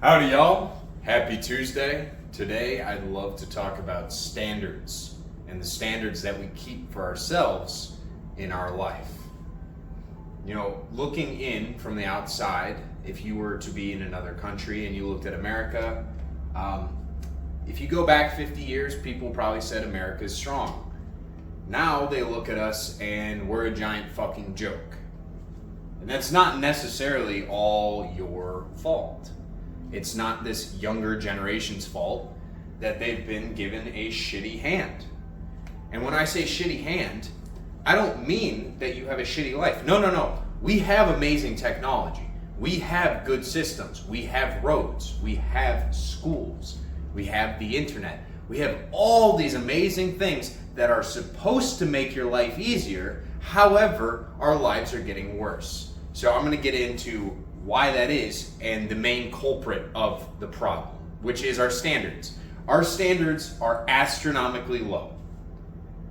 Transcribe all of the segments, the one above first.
Howdy y'all, happy Tuesday. Today I'd love to talk about standards and the standards that we keep for ourselves in our life. You know, looking in from the outside, if you were to be in another country and you looked at America, if you go back 50 years, people probably said America is strong. Now they look at us and we're a giant fucking joke. And that's not necessarily all your fault. It's not this younger generation's fault that they've been given a shitty hand. And when I say shitty hand, I don't mean that you have a shitty life. No. We have amazing technology. We have good systems. We have roads. We have schools. We have the internet. We have all these amazing things that are supposed to make your life easier. However, our lives are getting worse. So I'm going to get into why that is and the main culprit of the problem, which is our standards. Our standards are astronomically low.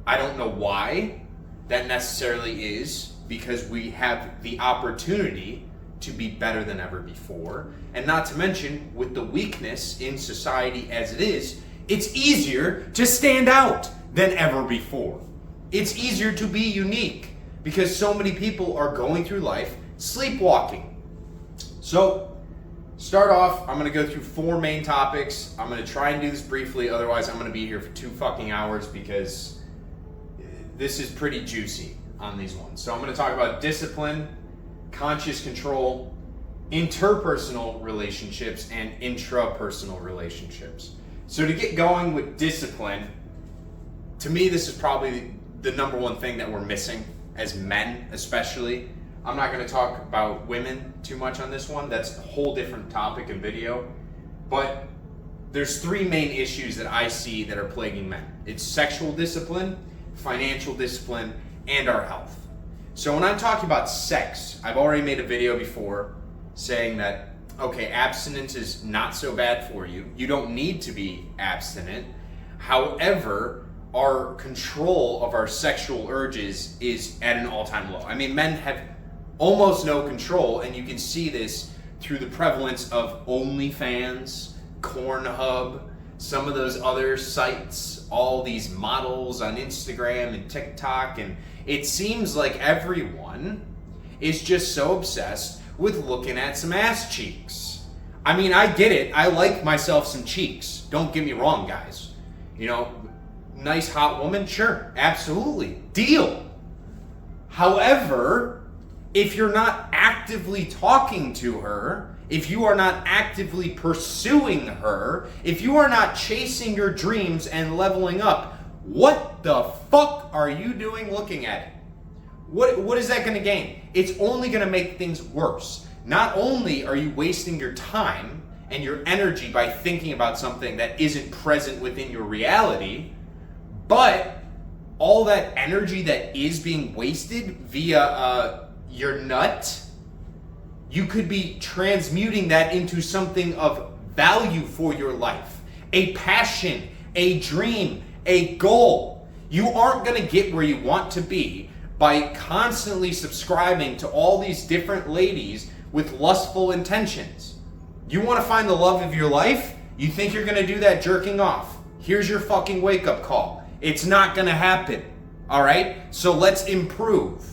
I don't know why that necessarily is, because we have the opportunity to be better than ever before. And not to mention, with the weakness in society as it is, it's easier to stand out than ever before. It's easier to be unique because so many people are going through life sleepwalking. So, start off, I'm going to go through 4 main topics. I'm going to try and do this briefly, otherwise I'm going to be here for 2 fucking hours because this is pretty juicy on these ones. So I'm going to talk about discipline, conscious control, interpersonal relationships, and intrapersonal relationships. So to get going with discipline, to me this is probably the number one thing that we're missing as men especially. I'm not going to talk about women too much on this one. That's a whole different topic and video. But there's 3 main issues that I see that are plaguing men. It's sexual discipline, financial discipline, and our health. So when I'm talking about sex, I've already made a video before saying that, okay, abstinence is not so bad for you. You don't need to be abstinent. However, our control of our sexual urges is at an all-time low. I mean, men have almost no control, and you can see this through the prevalence of OnlyFans, Pornhub, some of those other sites, all these models on Instagram and TikTok, and it seems like everyone is just so obsessed with looking at some ass cheeks. I mean, I get it. I like myself some cheeks. Don't get me wrong, guys. You know, nice hot woman, sure, absolutely, deal. However, if you're not actively talking to her, if you are not actively pursuing her, if you are not chasing your dreams and leveling up, what the fuck are you doing looking at it? What is that going to gain? It's only going to make things worse. Not only are you wasting your time and your energy by thinking about something that isn't present within your reality, but all that energy that is being wasted via your nut, you could be transmuting that into something of value for your life. A passion, a dream, a goal. You aren't going to get where you want to be by constantly subscribing to all these different ladies with lustful intentions. You want to find the love of your life? You think you're going to do that jerking off? Here's your fucking wake-up call. It's not going to happen. All right? So let's improve.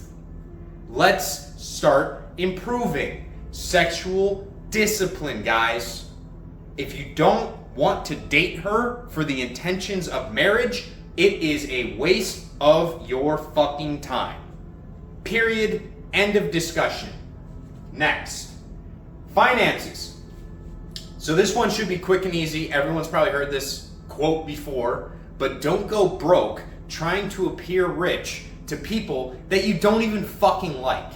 Let's start improving. Sexual discipline, guys. If you don't want to date her for the intentions of marriage, it is a waste of your fucking time. Period. End of discussion. Next. Finances. So this one should be quick and easy. Everyone's probably heard this quote before, but don't go broke trying to appear rich to people that you don't even fucking like.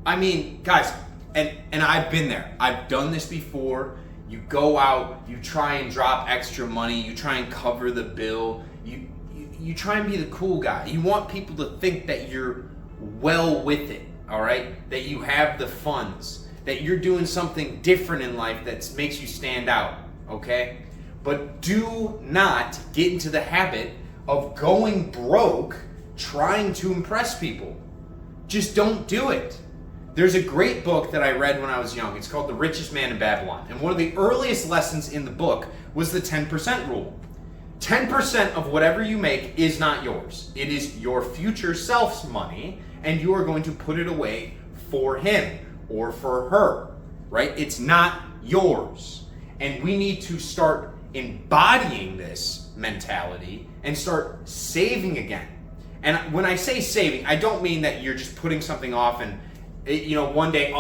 I mean, guys, and I've been there. I've done this before. You go out, you try and drop extra money, you try and cover the bill, you try and be the cool guy. You want people to think that you're well with it, all right? That you have the funds, that you're doing something different in life that makes you stand out, okay? But do not get into the habit of going broke trying to impress people. Just don't do it. There's a great book that I read when I was young. It's called The Richest Man in Babylon. And one of the earliest lessons in the book was the 10% rule. 10% of whatever you make is not yours. It is your future self's money, and you are going to put it away for him or for her, right? It's not yours. And we need to start embodying this mentality and start saving again. And when I say saving, I don't mean that you're just putting something off and, one day,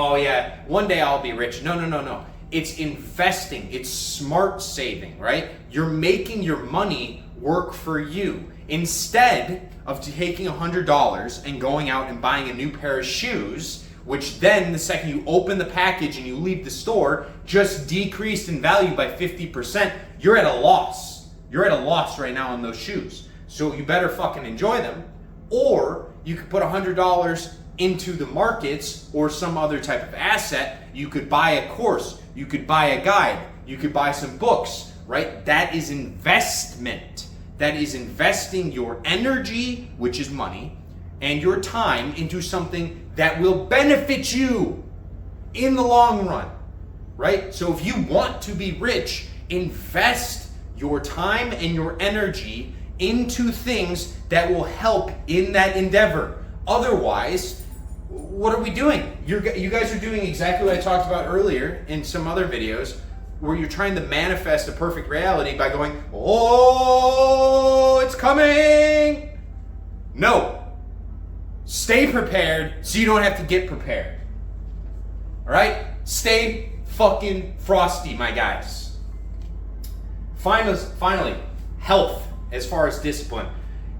one day I'll be rich. No. It's investing. It's smart saving, right? You're making your money work for you. Instead of taking $100 and going out and buying a new pair of shoes, which then the second you open the package and you leave the store, just decreased in value by 50%, you're at a loss. You're at a loss right now on those shoes. So you better fucking enjoy them. Or you could put $100 into the markets or some other type of asset. You could buy a course. You could buy a guide. You could buy some books, right? That is investment. That is investing your energy, which is money, and your time into something that will benefit you in the long run, right? So if you want to be rich, invest your time and your energy into things that will help in that endeavor. Otherwise, what are we doing? You guys are doing exactly what I talked about earlier in some other videos, where you're trying to manifest a perfect reality by going, oh, it's coming. No. Stay prepared so you don't have to get prepared. All right? Stay fucking frosty, my guys. Finally, health as far as discipline.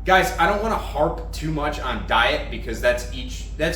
Guys, I don't want to harp too much on diet because that's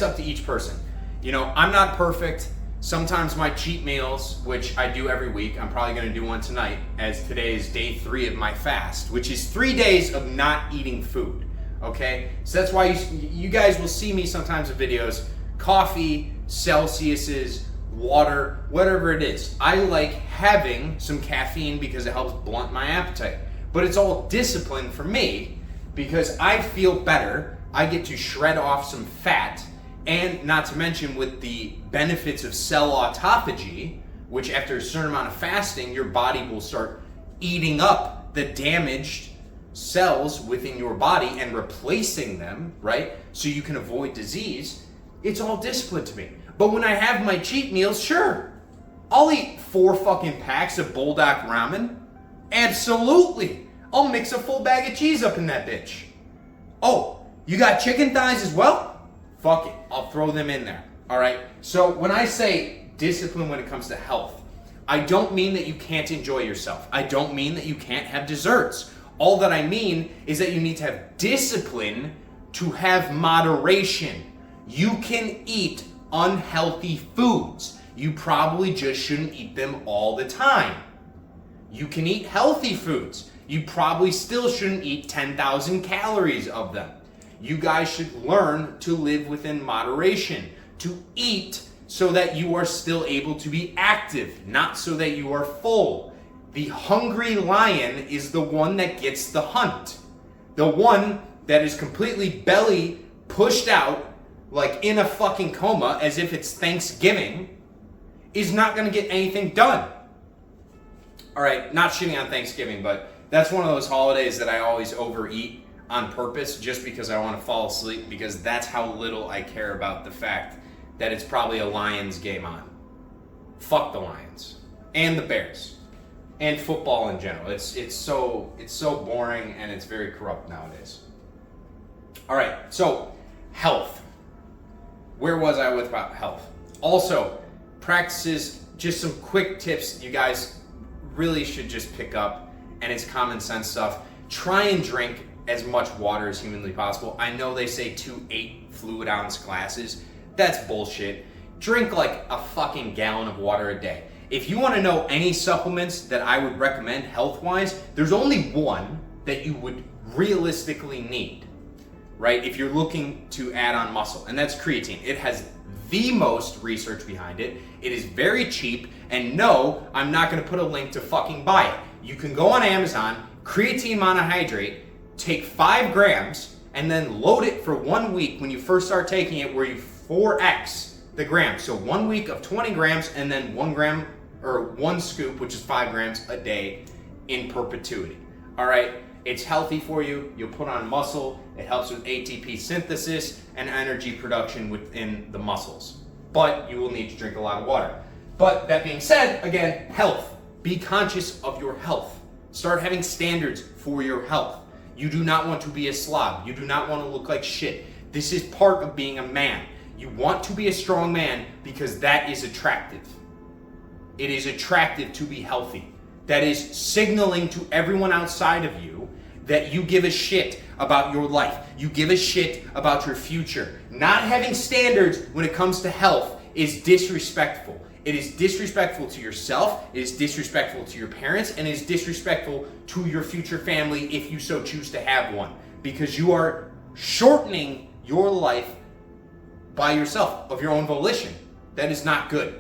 up to each person. I'm not perfect. Sometimes my cheat meals, which I do every week, I'm probably going to do one tonight, as today is day 3 of my fast, which is 3 days of not eating food. Okay? So that's why you guys will see me sometimes in videos, coffee, Celsiuses, water, whatever it is. I like having some caffeine because it helps blunt my appetite. But it's all discipline for me because I feel better. I get to shred off some fat, and not to mention with the benefits of cell autophagy, which after a certain amount of fasting, your body will start eating up the damaged cells within your body and replacing them, right? So you can avoid disease. It's all discipline to me. But when I have my cheat meals, sure, I'll eat 4 fucking packs of Bulldog ramen. Absolutely. I'll mix a full bag of cheese up in that bitch. Oh, you got chicken thighs as well? Fuck it, I'll throw them in there. All right. So when I say discipline when it comes to health, I don't mean that you can't enjoy yourself. I don't mean that you can't have desserts. All that I mean is that you need to have discipline to have moderation. You can eat unhealthy foods. You probably just shouldn't eat them all the time. You can eat healthy foods. You probably still shouldn't eat 10,000 calories of them. You guys should learn to live within moderation, to eat so that you are still able to be active, not so that you are full. The hungry lion is the one that gets the hunt. The one that is completely belly pushed out, like in a fucking coma, as if it's Thanksgiving, is not going to get anything done. All right, not shitting on Thanksgiving, but that's one of those holidays that I always overeat on purpose just because I want to fall asleep, because that's how little I care about the fact that it's probably a Lions game on. Fuck the Lions and the Bears and football in general. It's so boring and it's very corrupt nowadays. All right, so health. Where was I with about health? Also, practices, just some quick tips you guys really should just pick up, and it's common sense stuff. Try and drink as much water as humanly possible. I know they say 2 8 fluid ounce glasses. That's bullshit. Drink like a fucking gallon of water a day. If you want to know any supplements that I would recommend health-wise, there's only one that you would realistically need, right? If you're looking to add on muscle, and that's creatine. It has the most research behind it. It is very cheap, and no, I'm not going to put a link to fucking buy it. You can go on Amazon, creatine monohydrate, take 5 grams, and then load it for 1 week when you first start taking it, where you 4x the grams. So 1 week of 20 grams and then 1 gram or 1 scoop, which is 5 grams a day in perpetuity. All right, it's healthy for you. You'll put on muscle. It helps with ATP synthesis and energy production within the muscles. But you will need to drink a lot of water. But that being said, again, health. Be conscious of your health. Start having standards for your health. You do not want to be a slob. You do not want to look like shit. This is part of being a man. You want to be a strong man because that is attractive. It is attractive to be healthy. That is signaling to everyone outside of you that you give a shit about your life. You give a shit about your future. Not having standards when it comes to health is disrespectful. It is disrespectful to yourself, it is disrespectful to your parents, and it is disrespectful to your future family if you so choose to have one. Because you are shortening your life by yourself, of your own volition. That is not good.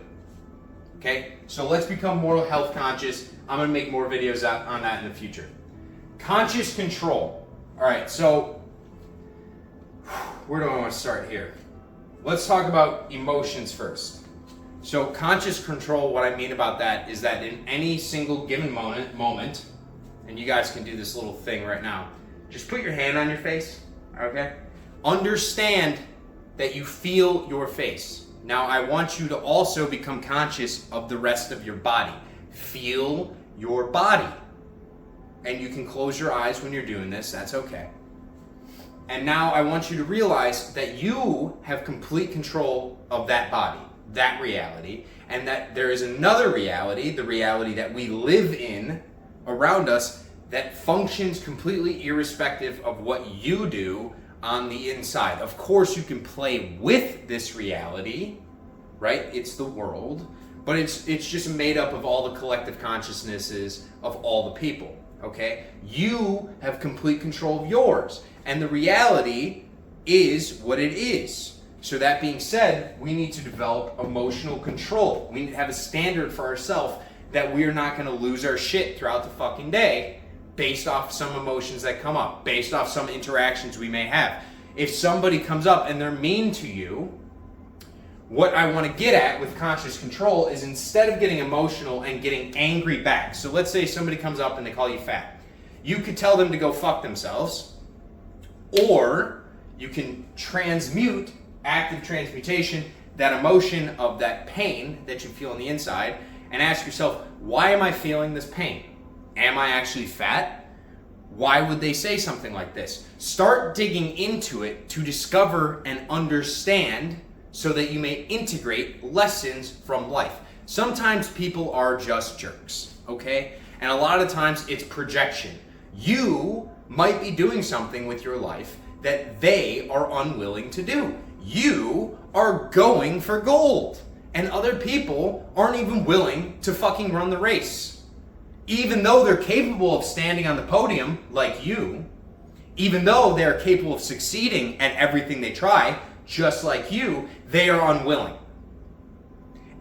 Okay? So let's become more health conscious. I'm going to make more videos on that in the future. Conscious control. All right, so where do I want to start here? Let's talk about emotions first. So conscious control, what I mean about that is that in any single given moment, and you guys can do this little thing right now, just put your hand on your face, okay? Understand that you feel your face. Now I want you to also become conscious of the rest of your body. Feel your body. And you can close your eyes when you're doing this, that's okay. And now I want you to realize that you have complete control of that body, that reality, and that there is another reality, the reality that we live in around us, that functions completely irrespective of what you do on the inside. Of course, you can play with this reality, right? It's the world, but it's just made up of all the collective consciousnesses of all the people, okay? You have complete control of yours, and the reality is what it is. So that being said, we need to develop emotional control. We need to have a standard for ourselves that we're not going to lose our shit throughout the fucking day based off some emotions that come up, based off some interactions we may have. If somebody comes up and they're mean to you, what I want to get at with conscious control is instead of getting emotional and getting angry back. So let's say somebody comes up and they call you fat. You could tell them to go fuck themselves, or you can transmute, active transmutation, that emotion of that pain that you feel on the inside, and ask yourself, why am I feeling this pain? Am I actually fat? Why would they say something like this? Start digging into it to discover and understand so that you may integrate lessons from life. Sometimes people are just jerks, okay? And a lot of times it's projection. You might be doing something with your life that they are unwilling to do. You are going for gold, and other people aren't even willing to fucking run the race. Even though they're capable of standing on the podium like you, even though they're capable of succeeding at everything they try, just like you, they are unwilling.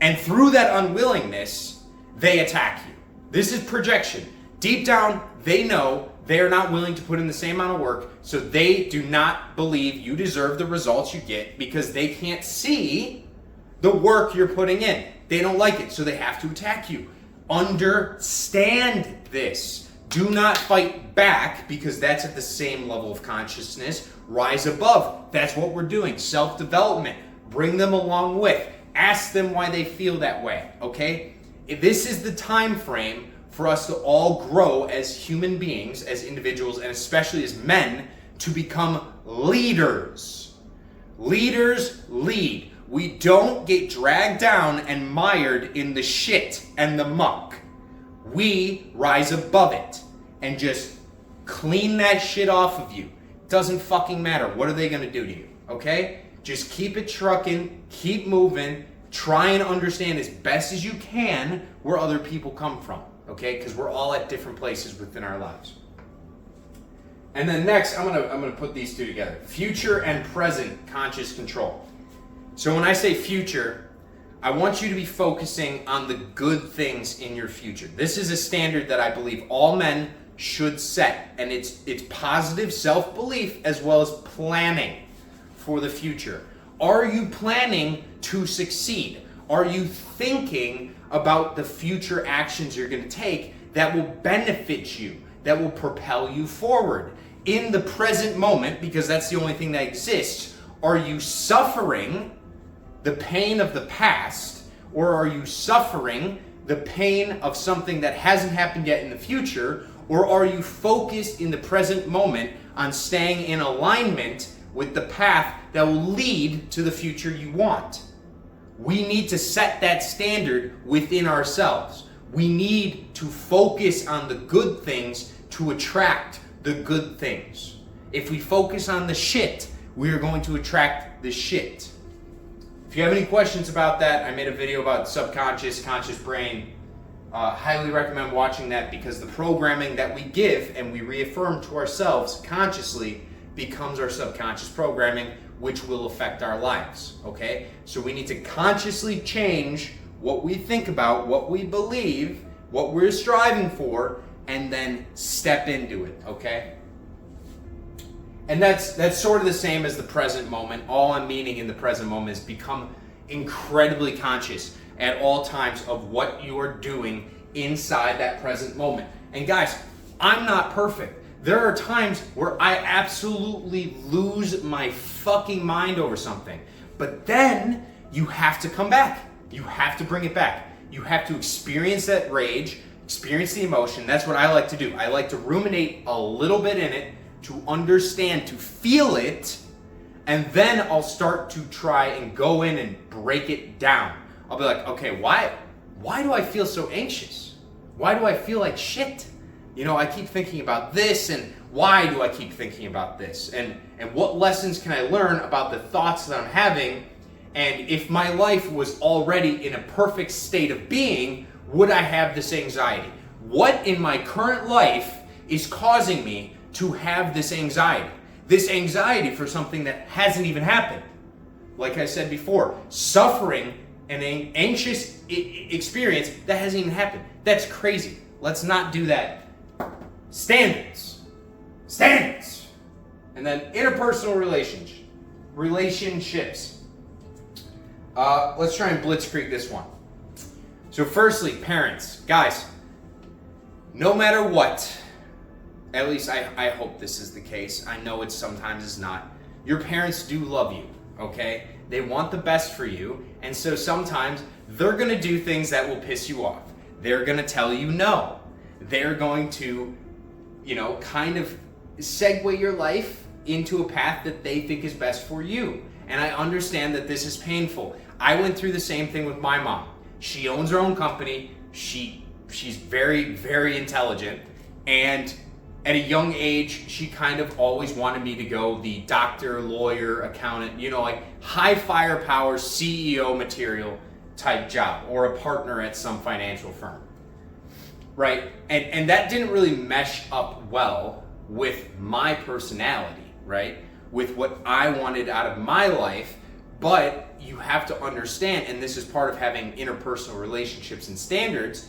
And through that unwillingness, they attack you. This is projection. Deep down, they know they are not willing to put in the same amount of work, so they do not believe you deserve the results you get because they can't see the work you're putting in. They don't like it, so they have to attack you. Understand this. Do not fight back because that's at the same level of consciousness. Rise above. That's what we're doing. Self-development. Bring them along with. Ask them why they feel that way, okay? This is the time frame for us to all grow as human beings, as individuals, and especially as men, to become leaders. Leaders lead. We don't get dragged down and mired in the shit and the muck. We rise above it and just clean that shit off of you. Doesn't fucking matter. What are they going to do to you? Okay? Just keep it trucking, keep moving, try and understand as best as you can where other people come from. Okay? Because we're all at different places within our lives. And then next, I'm gonna put these two together. Future and present conscious control. So when I say future, I want you to be focusing on the good things in your future. This is a standard that I believe all men should set, and it's positive self-belief as well as planning for the future. Are you planning to succeed? Are you thinking about the future actions you're going to take that will benefit you, that will propel you forward? In the present moment, because that's the only thing that exists, are you suffering the pain of the past, or are you suffering the pain of something that hasn't happened yet in the future, or are you focused in the present moment on staying in alignment with the path that will lead to the future you want? We need to set that standard within ourselves. We need to focus on the good things to attract the good things. If we focus on the shit, we are going to attract the shit. If you have any questions about that, I made a video about subconscious, conscious brain. Highly recommend watching that, because the programming that we give and we reaffirm to ourselves consciously becomes our subconscious programming, which will affect our lives, okay? So we need to consciously change what we think about, what we believe, what we're striving for, and then step into it, okay? And that's sort of the same as the present moment. All I'm meaning in the present moment is become incredibly conscious at all times of what you are doing inside that present moment. And guys, I'm not perfect. There are times where I absolutely lose my fucking mind over something. But then you have to come back. You have to bring it back. You have to experience that rage, experience the emotion. That's what I like to do. I like to ruminate a little bit in it, to understand, to feel it, and then I'll start to try and go in and break it down. I'll be like, okay, why do I feel so anxious? Why do I feel like shit? You know, I keep thinking about this, and why do I keep thinking about this? And what lessons can I learn about the thoughts that I'm having? And if my life was already in a perfect state of being, would I have this anxiety? What in my current life is causing me to have this anxiety? This anxiety for something that hasn't even happened. Like I said before, suffering an anxious experience that hasn't even happened. That's crazy. Let's not do that. Standards. And then interpersonal relationships. Let's try and blitzkrieg this one. So firstly, parents. Guys, no matter what, at least I hope this is the case. I know it sometimes is not. Your parents do love you, okay? They want the best for you, and so sometimes they're gonna do things that will piss you off. They're gonna tell you no. They're going to, kind of segue your life into a path that they think is best for you. And I understand that this is painful. I went through the same thing with my mom. She owns her own company. She's very, very intelligent, and at a young age, she kind of always wanted me to go the doctor, lawyer, accountant, like high firepower CEO material type job, or a partner at some financial firm, right? And that didn't really mesh up well with my personality, right? With what I wanted out of my life. But you have to understand, and this is part of having interpersonal relationships and standards,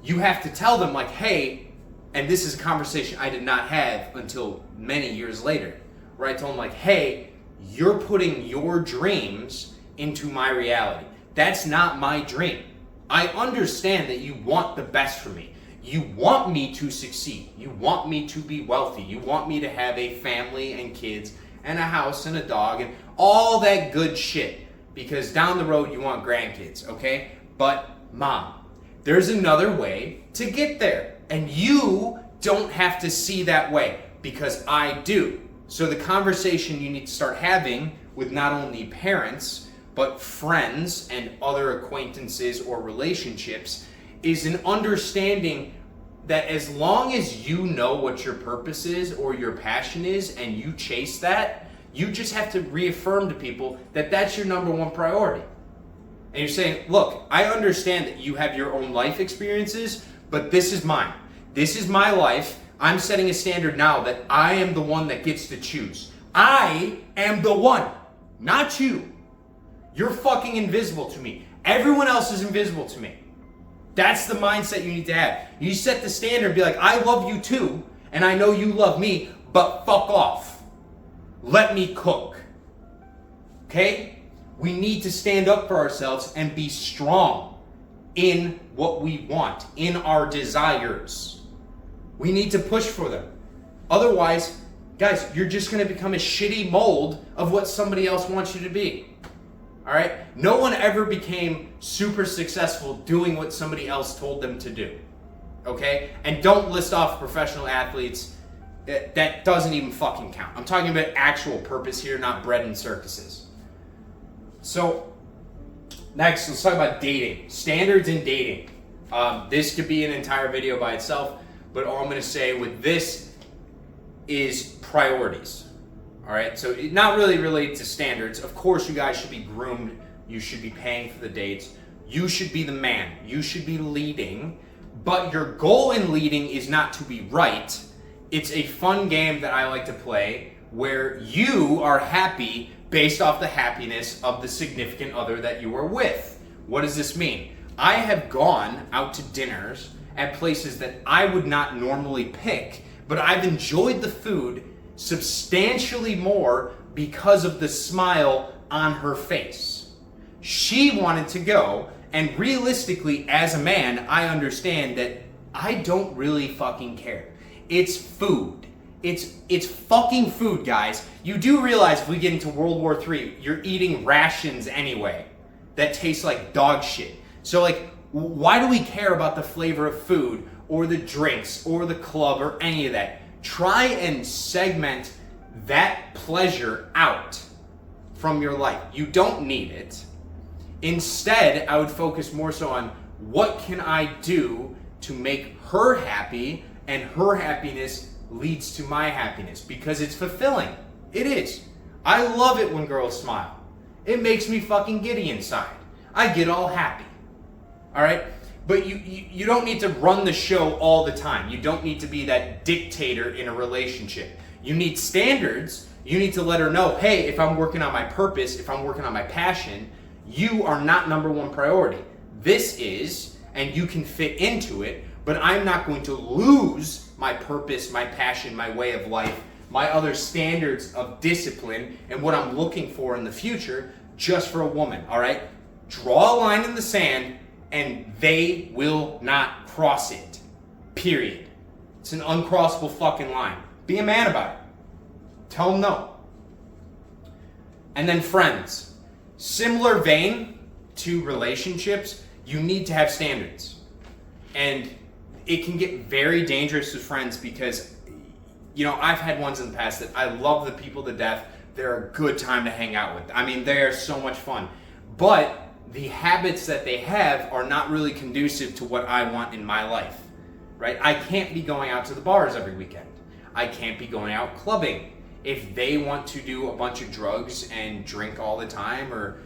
you have to tell them like, hey, and this is a conversation I did not have until many years later, where I told him like, hey, you're putting your dreams into my reality. That's not my dream. I understand that you want the best for me. You want me to succeed. You want me to be wealthy. You want me to have a family and kids and a house and a dog and all that good shit. Because down the road you want grandkids, okay? But Mom, there's another way to get there. And you don't have to see that way, because I do. So the conversation you need to start having with not only parents, but friends and other acquaintances or relationships is an understanding that as long as you know what your purpose is or your passion is and you chase that, you just have to reaffirm to people that that's your number one priority. And you're saying, look, I understand that you have your own life experiences, but this is mine. This is my life. I'm setting a standard now that I am the one that gets to choose. I am the one, not you. You're fucking invisible to me. Everyone else is invisible to me. That's the mindset you need to have. You set the standard and be like, I love you too, and I know you love me, but fuck off. Let me cook. Okay? We need to stand up for ourselves and be strong in what we want, in our desires. We need to push for them. Otherwise, guys, you're just going to become a shitty mold of what somebody else wants you to be. All right? No one ever became super successful doing what somebody else told them to do. Okay? And don't list off professional athletes. That doesn't even fucking count. I'm talking about actual purpose here, not bread and circuses. So, next, let's talk about dating. Standards in dating. This could be an entire video by itself, but all I'm going to say with this is priorities. All right, so not really related to standards. Of course, you guys should be groomed. You should be paying for the dates. You should be the man. You should be leading. But your goal in leading is not to be right. It's a fun game that I like to play where you are happy based off the happiness of the significant other that you are with. What does this mean? I have gone out to dinners at places that I would not normally pick, but I've enjoyed the food substantially more because of the smile on her face. She wanted to go, and realistically, as a man, I understand that I don't really fucking care. It's food. It's fucking food, guys. You do realize if we get into World War III, you're eating rations anyway that taste like dog shit. So like, why do we care about the flavor of food or the drinks or the club or any of that? Try and segment that pleasure out from your life. You don't need it. Instead, I would focus more so on what can I do to make her happy, and her happiness leads to my happiness because it's fulfilling. It is. I love it when girls smile. It makes me fucking giddy inside. I get all happy. All right? But you don't need to run the show all the time. You don't need to be that dictator in a relationship. You need standards. You need to let her know, hey, if I'm working on my purpose, if I'm working on my passion, you are not number one priority. This is, and you can fit into it, but I'm not going to lose my purpose, my passion, my way of life, my other standards of discipline, and what I'm looking for in the future just for a woman, all right? Draw a line in the sand, and they will not cross it. Period. It's an uncrossable fucking line. Be a man about it. Tell them no. And then friends. Similar vein to relationships, you need to have standards. And it can get very dangerous with friends because, you know, I've had ones in the past that I love the people to death. They're a good time to hang out with. I mean, they are so much fun. But the habits that they have are not really conducive to what I want in my life, right? I can't be going out to the bars every weekend. I can't be going out clubbing. If they want to do a bunch of drugs and drink all the time or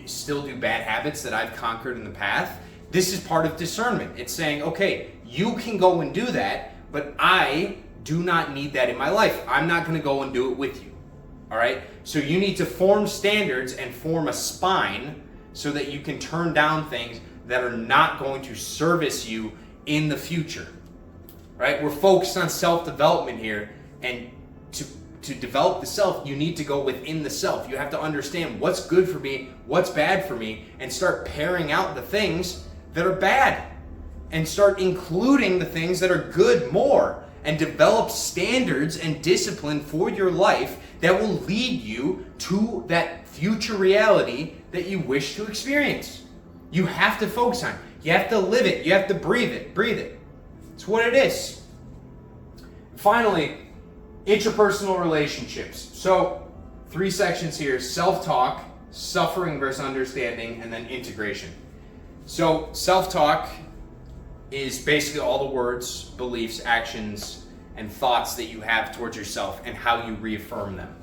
still do bad habits that I've conquered in the past, this is part of discernment. It's saying, okay, you can go and do that, but I do not need that in my life. I'm not going to go and do it with you, all right? So you need to form standards and form a spine so that you can turn down things that are not going to service you in the future, right? We're focused on self-development here, and to develop the self, you need to go within the self. You have to understand what's good for me, what's bad for me, and start pairing out the things that are bad and start including the things that are good more, and develop standards and discipline for your life that will lead you to that future reality that you wish to experience. You have to focus on it. You have to live it. You have to breathe it. Breathe it. It's what it is. Finally, interpersonal relationships. So 3 sections here: self-talk, suffering versus understanding, and then integration. So self-talk is basically all the words, beliefs, actions, and thoughts that you have towards yourself and how you reaffirm them.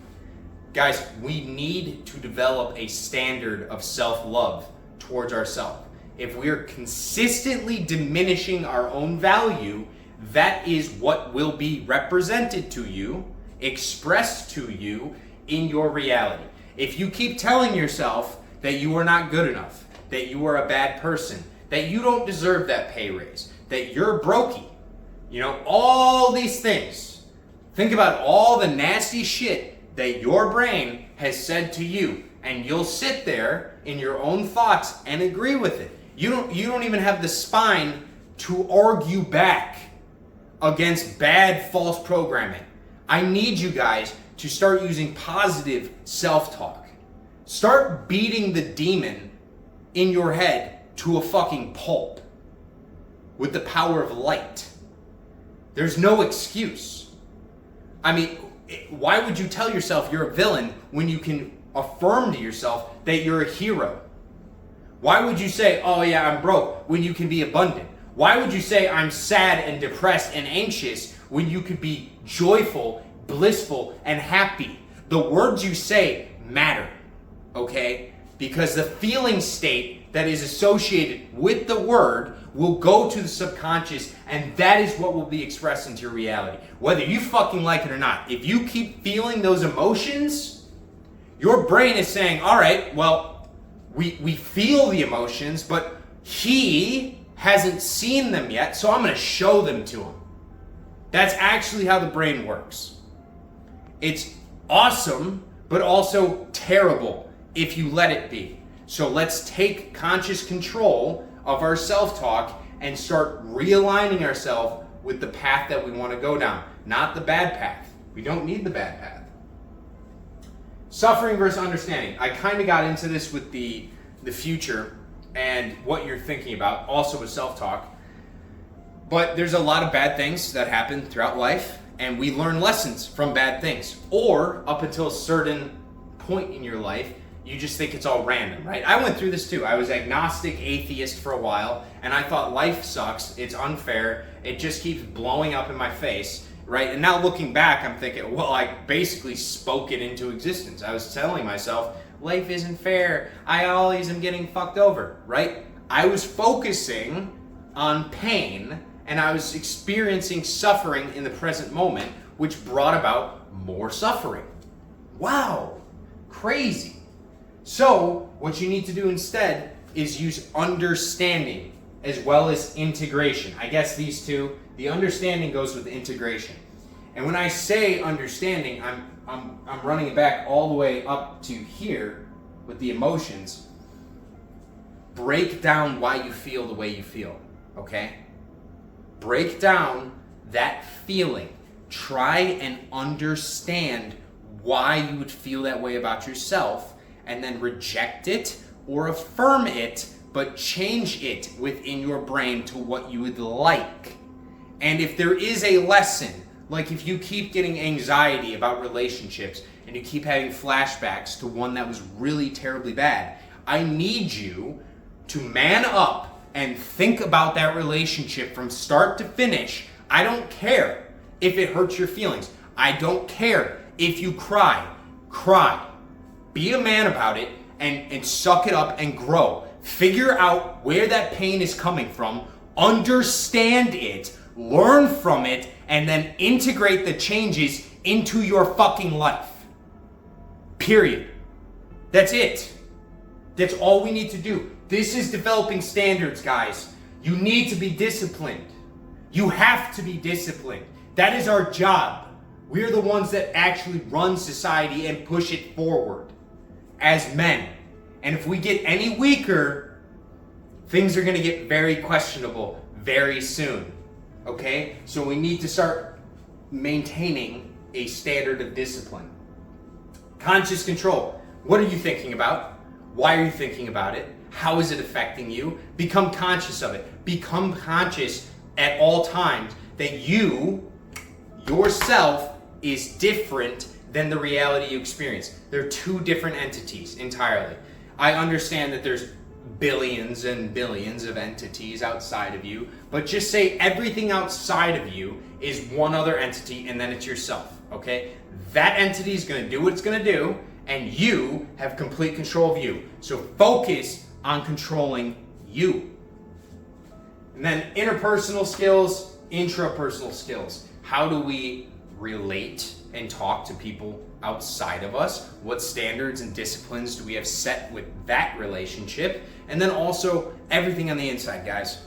Guys, we need to develop a standard of self-love towards ourselves. If we're consistently diminishing our own value, that is what will be represented to you, expressed to you in your reality. If you keep telling yourself that you are not good enough, that you are a bad person, that you don't deserve that pay raise, that you're brokey, you know, all these things. Think about all the nasty shit that your brain has said to you and you'll sit there in your own thoughts and agree with it. You don't even have the spine to argue back against bad false programming. I need you guys to start using positive self-talk. Start beating the demon in your head to a fucking pulp with the power of light. There's no excuse. I mean, why would you tell yourself you're a villain when you can affirm to yourself that you're a hero? Why would you say, oh yeah, I'm broke, when you can be abundant? Why would you say I'm sad and depressed and anxious when you could be joyful, blissful, and happy? The words you say matter, okay? Because the feeling state that is associated with the word will go to the subconscious, and that is what will be expressed into your reality. Whether you fucking like it or not, if you keep feeling those emotions, your brain is saying, all right, well, we feel the emotions, but he hasn't seen them yet, so I'm going to show them to him. That's actually how the brain works. It's awesome, but also terrible if you let it be. So let's take conscious control of our self-talk and start realigning ourselves with the path that we want to go down, not the bad path. We don't need the bad path. Suffering versus understanding. I kind of got into this with the future and what you're thinking about, also with self-talk. But there's a lot of bad things that happen throughout life, and we learn lessons from bad things. Or up until a certain point in your life, you just think it's all random, right? I went through this too. I was agnostic, atheist for a while, and I thought life sucks, it's unfair, it just keeps blowing up in my face, right? And now looking back, I'm thinking, well, I basically spoke it into existence. I was telling myself, life isn't fair, I always am getting fucked over, right? I was focusing on pain, and I was experiencing suffering in the present moment, which brought about more suffering. Wow, crazy. So, what you need to do instead is use understanding as well as integration. I guess these two, the understanding goes with integration. And when I say understanding, I'm running it back all the way up to here with the emotions. Break down why you feel the way you feel, okay? Break down that feeling. Try and understand why you would feel that way about yourself, and then reject it or affirm it, but change it within your brain to what you would like. And if there is a lesson, like if you keep getting anxiety about relationships and you keep having flashbacks to one that was really terribly bad, I need you to man up and think about that relationship from start to finish. I don't care if it hurts your feelings. I don't care if you cry. Cry. Be a man about it and suck it up and grow. Figure out where that pain is coming from. Understand it. Learn from it. And then integrate the changes into your fucking life. Period. That's it. That's all we need to do. This is developing standards, guys. You need to be disciplined. You have to be disciplined. That is our job. We're the ones that actually run society and push it forward as men. And if we get any weaker, things are going to get very questionable very soon. Okay? So we need to start maintaining a standard of discipline. Conscious control. What are you thinking about? Why are you thinking about it? How is it affecting you? Become conscious of it. Become conscious at all times that you, yourself, is different than the reality you experience. They're two different entities entirely. I understand that there's billions and billions of entities outside of you, but just say everything outside of you is one other entity, and then it's yourself, okay? That entity is going to do what it's going to do, and you have complete control of you. So focus on controlling you. And then interpersonal skills, intrapersonal skills. How do we relate and talk to people outside of us? What standards and disciplines do we have set with that relationship? And then also everything on the inside, guys.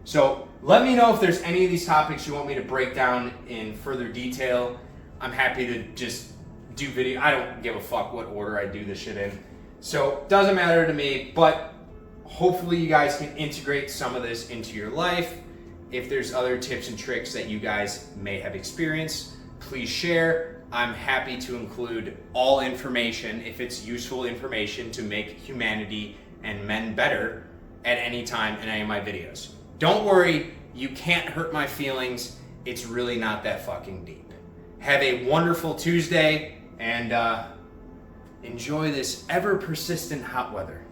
So let me know if there's any of these topics you want me to break down in further detail. I'm happy to just do video. I don't give a fuck what order I do this shit in. So doesn't matter to me, but hopefully you guys can integrate some of this into your life. If there's other tips and tricks that you guys may have experienced, please share. I'm happy to include all information if it's useful information to make humanity and men better at any time in any of my videos. Don't worry, you can't hurt my feelings. It's really not that fucking deep. Have a wonderful Tuesday and enjoy this ever persistent hot weather.